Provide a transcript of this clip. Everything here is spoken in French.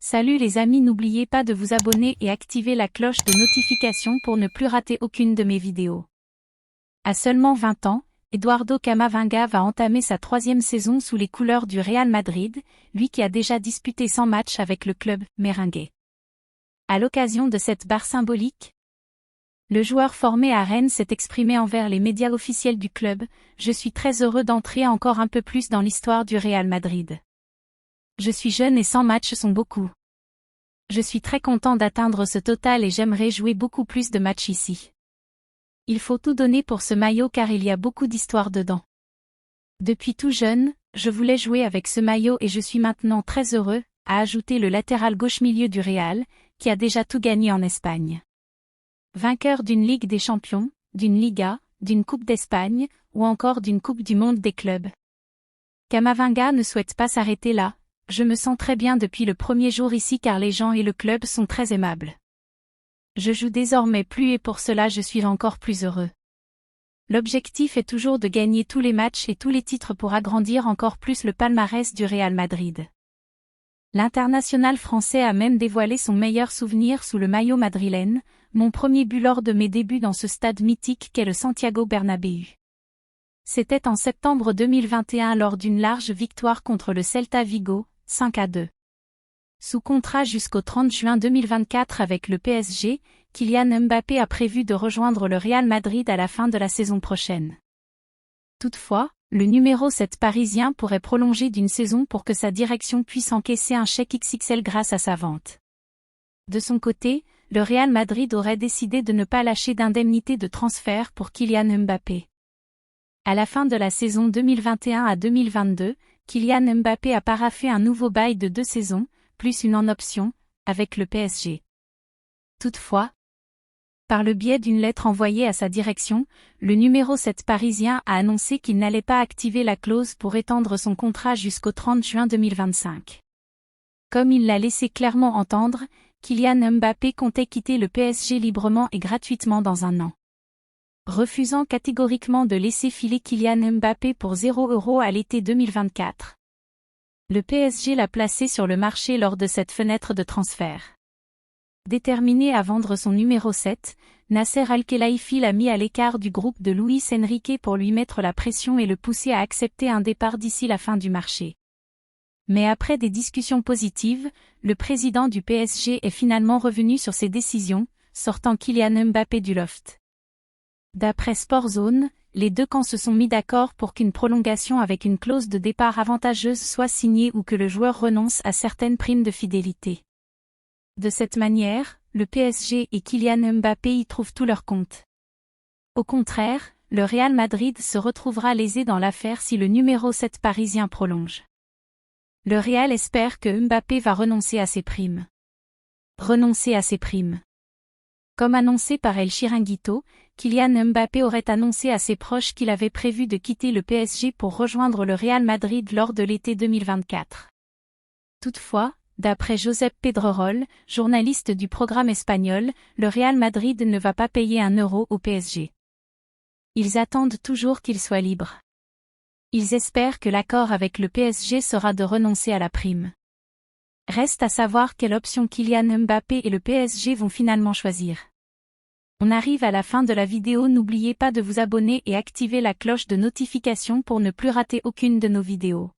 Salut les amis, n'oubliez pas de vous abonner et activer la cloche de notification pour ne plus rater aucune de mes vidéos. À seulement 20 ans, Eduardo Camavinga va entamer sa 3e saison sous les couleurs du Real Madrid, lui qui a déjà disputé 100 matchs avec le club merengue. À l'occasion de cette barre symbolique, le joueur formé à Rennes s'est exprimé envers les médias officiels du club. Je suis très heureux d'entrer encore un peu plus dans l'histoire du Real Madrid. Je suis jeune et 100 matchs sont beaucoup. Je suis très content d'atteindre ce total et j'aimerais jouer beaucoup plus de matchs ici. Il faut tout donner pour ce maillot car il y a beaucoup d'histoire dedans. Depuis tout jeune, je voulais jouer avec ce maillot et je suis maintenant très heureux, a ajouté le latéral gauche milieu du Real, qui a déjà tout gagné en Espagne. Vainqueur d'une Ligue des Champions, d'une Liga, d'une Coupe d'Espagne, ou encore d'une Coupe du Monde des clubs. Camavinga ne souhaite pas s'arrêter là. Je me sens très bien depuis le premier jour ici car les gens et le club sont très aimables. Je joue désormais plus et pour cela je suis encore plus heureux. L'objectif est toujours de gagner tous les matchs et tous les titres pour agrandir encore plus le palmarès du Real Madrid. L'international français a même dévoilé son meilleur souvenir sous le maillot madrilène, mon premier but lors de mes débuts dans ce stade mythique qu'est le Santiago Bernabéu. C'était en septembre 2021 lors d'une large victoire contre le Celta Vigo, 5-2. Sous contrat jusqu'au 30 juin 2024 avec le PSG, Kylian Mbappé a prévu de rejoindre le Real Madrid à la fin de la saison prochaine. Toutefois, le numéro 7 parisien pourrait prolonger d'une saison pour que sa direction puisse encaisser un chèque XXL grâce à sa vente. De son côté, le Real Madrid aurait décidé de ne pas lâcher d'indemnité de transfert pour Kylian Mbappé. À la fin de la saison 2021 à 2022, Kylian Mbappé a paraphé un nouveau bail de 2 saisons, plus une en option, avec le PSG. Toutefois, par le biais d'une lettre envoyée à sa direction, le numéro 7 parisien a annoncé qu'il n'allait pas activer la clause pour étendre son contrat jusqu'au 30 juin 2025. Comme il l'a laissé clairement entendre, Kylian Mbappé comptait quitter le PSG librement et gratuitement dans un an. Refusant catégoriquement de laisser filer Kylian Mbappé pour 0 € à l'été 2024. Le PSG l'a placé sur le marché lors de cette fenêtre de transfert. Déterminé à vendre son numéro 7, Nasser Al-Khelaifi l'a mis à l'écart du groupe de Luis Enrique pour lui mettre la pression et le pousser à accepter un départ d'ici la fin du marché. Mais après des discussions positives, le président du PSG est finalement revenu sur ses décisions, sortant Kylian Mbappé du loft. D'après Sportzone, les deux camps se sont mis d'accord pour qu'une prolongation avec une clause de départ avantageuse soit signée ou que le joueur renonce à certaines primes de fidélité. De cette manière, le PSG et Kylian Mbappé y trouvent tout leur compte. Au contraire, le Real Madrid se retrouvera lésé dans l'affaire si le numéro 7 parisien prolonge. Le Real espère que Mbappé va renoncer à ses primes. Renoncer à ses primes. Comme annoncé par El Chiringuito, Kylian Mbappé aurait annoncé à ses proches qu'il avait prévu de quitter le PSG pour rejoindre le Real Madrid lors de l'été 2024. Toutefois, d'après Josep Pedrerol, journaliste du programme espagnol, le Real Madrid ne va pas payer 1 € au PSG. Ils attendent toujours qu'il soit libre. Ils espèrent que l'accord avec le PSG sera de renoncer à la prime. Reste à savoir quelle option Kylian Mbappé et le PSG vont finalement choisir. On arrive à la fin de la vidéo, n'oubliez pas de vous abonner et activer la cloche de notification pour ne plus rater aucune de nos vidéos.